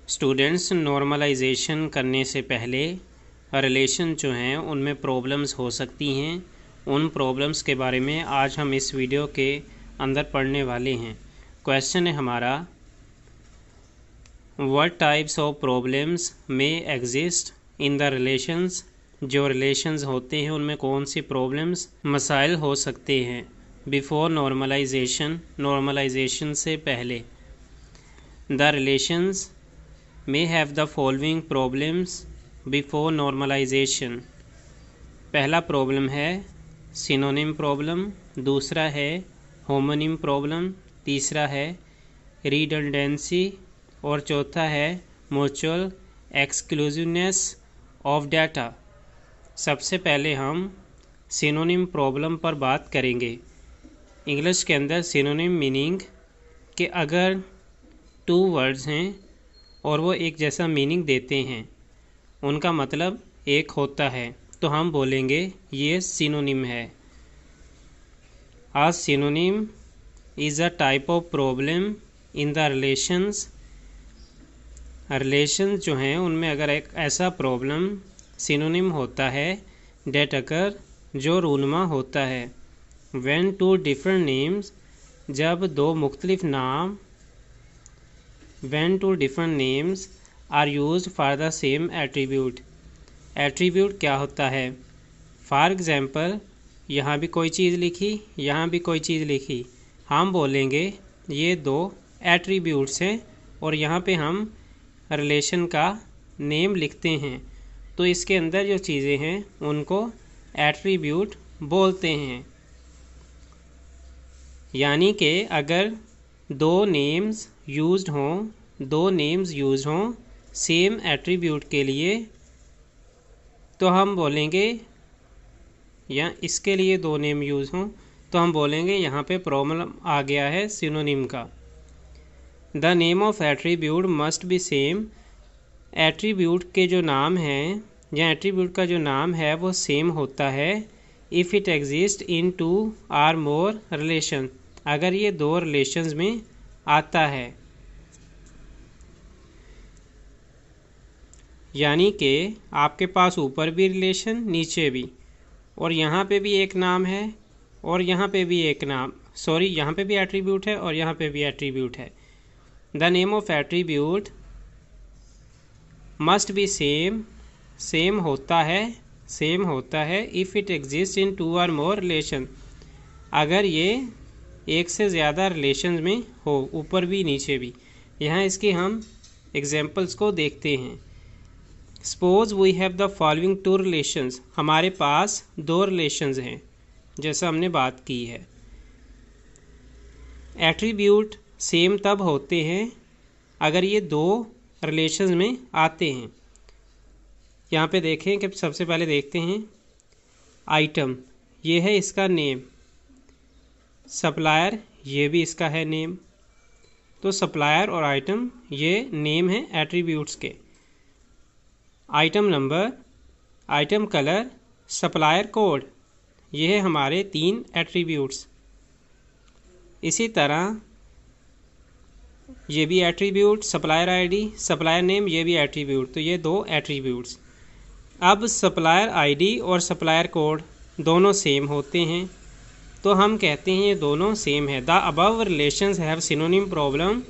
Students, normalisation करने से पहले रिलेशन जो हैं उनमें प्रॉब्लम्स हो सकती हैं। उन प्रॉब्लम्स के बारे में आज हम इस वीडियो के अंदर पढ़ने वाले हैं। क्वेश्चन है हमारा, व्हाट टाइप्स ऑफ प्रॉब्लम्स में एग्जिस्ट इन द रिलेशंस। जो रिलेशंस होते हैं उनमें कौन सी प्रॉब्लम्स मसाइल हो सकते हैं बिफोर नॉर्मलाइजेशन, नॉर्मलाइजेशन से पहले। The relations may have the following problems before normalization। पहला प्रॉब्लम है सिनोनिम प्रॉब्लम, दूसरा है होमोनिम प्रॉब्लम, तीसरा है रिडंडेंसी और चौथा है म्यूचुअल एक्सक्लूसिवनेस ऑफ डाटा। सबसे पहले हम सिनोनिम प्रॉब्लम पर बात करेंगे। इंग्लिश के अंदर सिनोनिम मीनिंग कि अगर टू वर्ड्स हैं और वो एक जैसा मीनिंग देते हैं, उनका मतलब एक होता है, तो हम बोलेंगे ये सिनोनिम है। Uh synonym is a type of problem in the relations. Relations जो हैं उनमें अगर एक ऐसा प्रॉब्लम सिनोनिम होता है डेट अकर, जो रूनुमा होता है। व्हेन टू डिफरेंट नेम्स, जब दो मुख्तलिफ नाम when two different names are used for the same attribute। attribute क्या होता है? फॉर एग्ज़ाम्पल, यहाँ भी कोई चीज़ लिखी, यहाँ भी कोई चीज़ लिखी, हम बोलेंगे ये दो एट्रीब्यूट्स हैं और यहाँ पे हम रिलेशन का नेम लिखते हैं, तो इसके अंदर जो चीज़ें हैं उनको एट्रीब्यूट बोलते हैं। यानी कि अगर दो नेम्स यूज्ड हों सेम एट्रीब्यूट के लिए, तो हम बोलेंगे, या इसके लिए दो नेम यूज़ हों तो हम बोलेंगे यहाँ पे प्रॉब्लम आ गया है सिनोनिम का। The name of attribute must be same. Attribute के जो नाम हैं या एट्रीब्यूट का जो नाम है वो सेम होता है if it exist in two or more relation, अगर ये दो रिलेशंस में आता है। यानी कि आपके पास ऊपर भी रिलेशन, नीचे भी, और यहाँ पे भी एक नाम है और यहाँ पे भी एक नाम, यहाँ पे भी एट्रीब्यूट है और यहाँ पे भी एट्रीब्यूट है। The name of attribute must be same, same होता है if it exist in two और मोर रिलेशन, अगर ये एक से ज़्यादा रिलेशन में हो, ऊपर भी नीचे भी। यहाँ इसकी हम एग्जाम्पल्स को देखते हैं। Suppose we have the following two relations. हमारे पास दो रिलेशंस हैं जैसा हमने बात की है। एट्रीब्यूट सेम तब होते हैं अगर ये दो रिलेशंस में आते हैं। यहाँ पे देखें कि सबसे पहले देखते हैं आइटम, ये है इसका नेम। सप्लायर, ये भी इसका है नेम। तो सप्लायर और आइटम ये नेम है एट्रीब्यूट्स के। Item number, item colour, supplier code, ये है हमारे तीन एट्रीब्यूट्स। इसी तरह ये भी attribute, supplier ID, supplier name, ये भी एट्रीब्यूट, तो ये दो एट्रीब्यूट्स। अब सप्लायर आईडी और सप्लायर कोड दोनों सेम होते हैं, तो हम कहते हैं ये दोनों सेम है। The above relations have synonym problem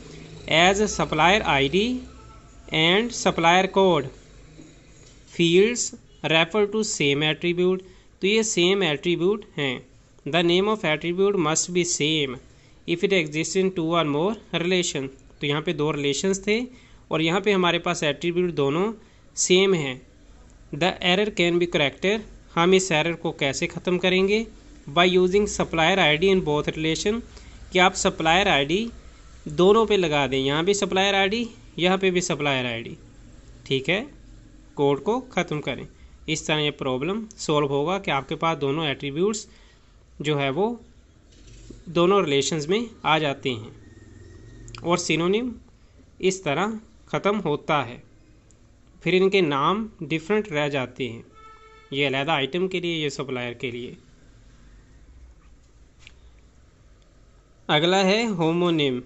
as supplier ID and supplier code fields refer to same attribute. तो ये सेम एट्रीब्यूट हैं। The name of attribute must be same if it exist in two और more relation. तो यहाँ पे दो relations थे और यहाँ पे हमारे पास एट्रीब्यूट दोनों सेम हैं। The error can be corrected. हम इस एरर को कैसे ख़त्म करेंगे? By using supplier ID in both relation, कि आप सप्लायर आईडी दोनों पे लगा दें, यहाँ भी सप्लायर आईडी, यहाँ पे भी सप्लायर आईडी, ठीक है। कोड को ख़त्म करें। इस तरह ये प्रॉब्लम सॉल्व होगा कि आपके पास दोनों एट्रीब्यूट्स जो है वो दोनों रिलेशंस में आ जाते हैं और सिनोनिम इस तरह ख़त्म होता है। फिर इनके नाम डिफरेंट रह जाते हैं, ये अलहदा आइटम के लिए, ये सप्लायर के लिए। अगला है homonym.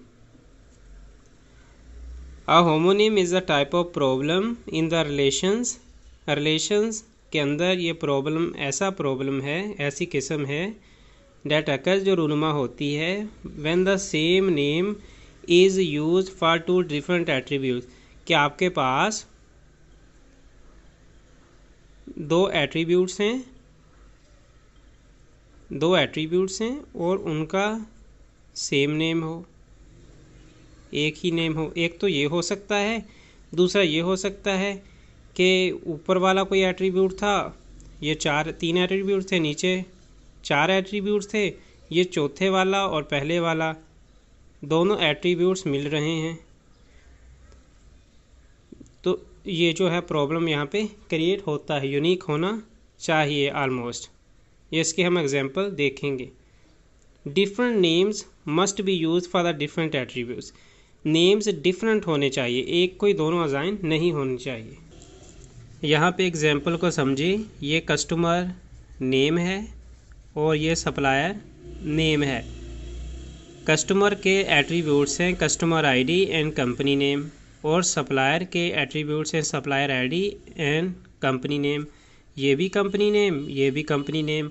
A homonym is a type of problem in the relations के अंदर ये प्रॉब्लम ऐसा प्रॉब्लम है, ऐसी किस्म है डेट अकर्स जो रूनुमा होती है when the same name is use for two different attribute, कि आपके पास दो एट्रीब्यूट्स हैं और उनका सेम नेम हो, एक ही नेम हो। एक तो ये हो सकता है, दूसरा ये हो सकता है कि ऊपर वाला कोई एट्रीब्यूट था, ये तीन एट्रीब्यूट थे, नीचे 4 एट्रीब्यूट थे, ये चौथे वाला और पहले वाला दोनों एट्रीब्यूट्स मिल रहे हैं, तो ये जो है प्रॉब्लम यहाँ पे क्रिएट होता है, यूनिक होना चाहिए ऑलमोस्ट। ये इसके हम एग्जांपल देखेंगे। Different names must be use for the different attributes, names different होने चाहिए, एक कोई दोनों अजाइन नहीं होनी चाहिए। यहाँ पे एग्जांपल को समझिए, ये कस्टमर नेम है और ये सप्लायर नेम है। कस्टमर के एट्रीब्यूट्स हैं customer ID and company name, और सप्लायर के एट्रीब्यूट्स हैं supplier ID and company name. ये भी कंपनी नेम, ये भी कंपनी नेम।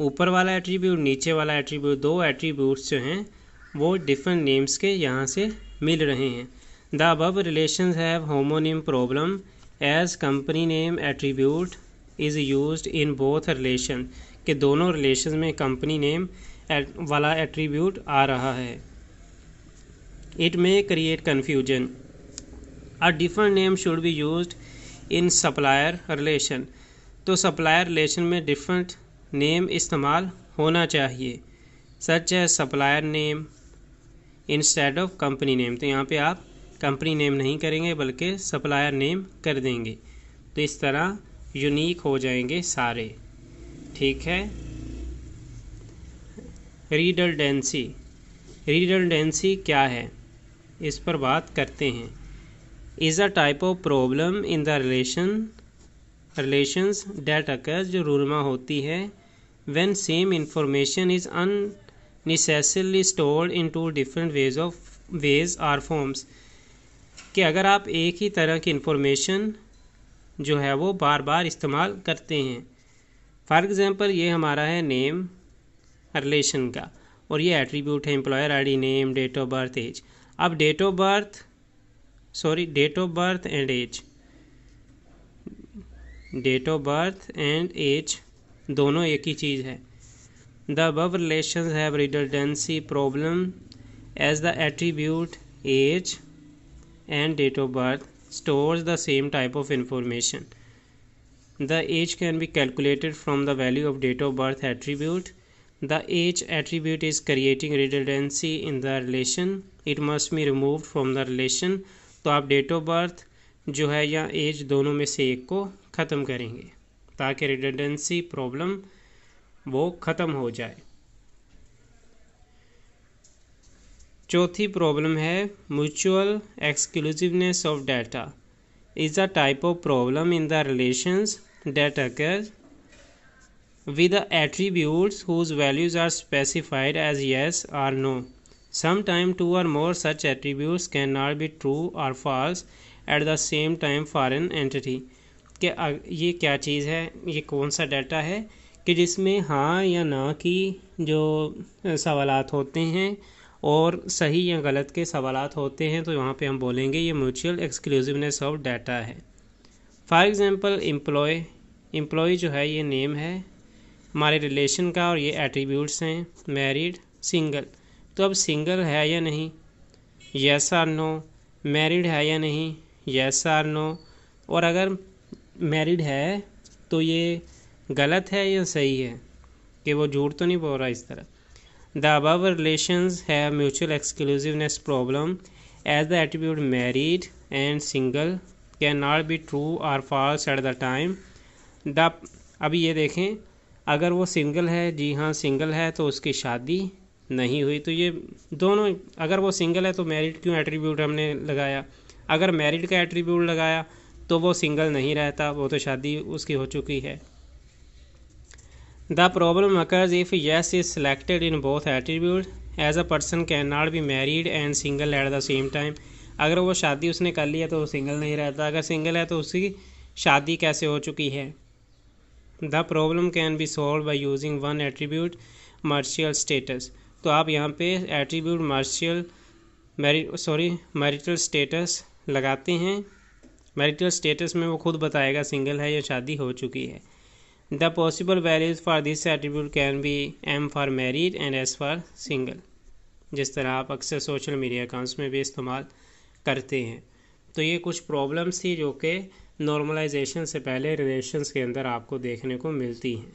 ऊपर वाला एट्रीब्यूट, नीचे वाला एट्रीब्यूट, दो एट्रीब्यूट्स जो हैं वो डिफरेंट नेम्स के यहाँ से मिल रहे हैं। The above relations have homonym problem as company name attribute is used in both relation, के दोनों रिलेशन में कंपनी नेम वाला एट्रीब्यूट आ रहा है। It may create confusion. A different name should be used in supplier relation, तो supplier relation में different name इस्तेमाल होना चाहिए, सच है supplier name instead of company name. तो यहाँ पे आप कंपनी नेम नहीं करेंगे बल्कि सप्लायर नेम कर देंगे, तो इस तरह यूनिक हो जाएंगे सारे। ठीक है। रिडंडेंसी क्या है, इस पर बात करते हैं। Is a type of problem in the relations that occurs, जो रूनुमा होती है when same information is unnecessarily stored in two different ways or forms, कि अगर आप एक ही तरह की इंफॉर्मेशन जो है वो बार बार इस्तेमाल करते हैं। फॉर एग्ज़ाम्पल ये हमारा है नेम रिलेशन का, और ये एट्रीब्यूट है employer ID, name, date of birth, age. अब date of birth and age दोनों एक ही चीज़ है। The above relations have redundancy problem as the attribute age and date of birth stores the same type of information. The age can be calculated from the value of date of birth attribute. The age attribute is creating redundancy in the relation. It must be removed from the relation. तो आप date of birth जो है या age दोनों में से एक को ख़त्म करेंगे ताकि redundancy प्रॉब्लम वो ख़त्म हो जाए। चौथी प्रॉब्लम है mutual exclusiveness of data is a type of problem in the relations that occurs with the attributes whose values are specified as yes or no. Sometimes two or more such attributes cannot be true or false at the same time for an entity. कि ये क्या चीज़ है, ये कौन सा data है कि जिसमें हाँ या ना की जो सवालात होते हैं और सही या गलत के सवालात होते हैं, तो यहाँ पे हम बोलेंगे ये म्यूचुअल एक्सक्लूसिवनेस ऑफ डाटा है। फॉर एग्ज़ाम्पल एम्प्लॉय जो है ये नेम है हमारे रिलेशन का और ये एट्रीब्यूट्स हैं मैरिड, सिंगल। तो अब सिंगल है या नहीं, येस और नो। मैरिड है या नहीं, येस और नो। और अगर मैरिड है तो ये गलत है या सही है कि वो झूठ तो नहीं बोल रहा इस तरह। The above relations have mutual exclusiveness problem as the attribute married and single can not be true और false at the time the. अभी ये देखें, अगर वो सिंगल है, जी हाँ सिंगल है, तो उसकी शादी नहीं हुई। तो ये दोनों, अगर वो सिंगल है तो मैरिड क्यों एट्रीब्यूट हमने लगाया, अगर मैरिड का एट्रीब्यूट लगाया तो वो सिंगल नहीं रहता, वो तो शादी उसकी हो चुकी है। The problem occurs if yes is selected in both attribute as a person can not be married and single at the same time. अगर वो शादी उसने कर ली है तो वो सिंगल नहीं रहता, अगर सिंगल है तो उसकी शादी कैसे हो चुकी है। The problem can be solved by using one attribute marital status. तो आप यहाँ पे एट्रीब्यूट मैरिटल स्टेटस लगाते हैं। मैरिटल स्टेटस में वो खुद बताएगा सिंगल है या शादी हो चुकी है। The possible values for this attribute can be M for married and S for single, जिस तरह आप अक्सर सोशल मीडिया अकाउंट्स में भी इस्तेमाल करते हैं। तो ये कुछ प्रॉब्लम्स थी जो कि नॉर्मलाइजेशन से पहले रिलेशंस के अंदर आपको देखने को मिलती हैं।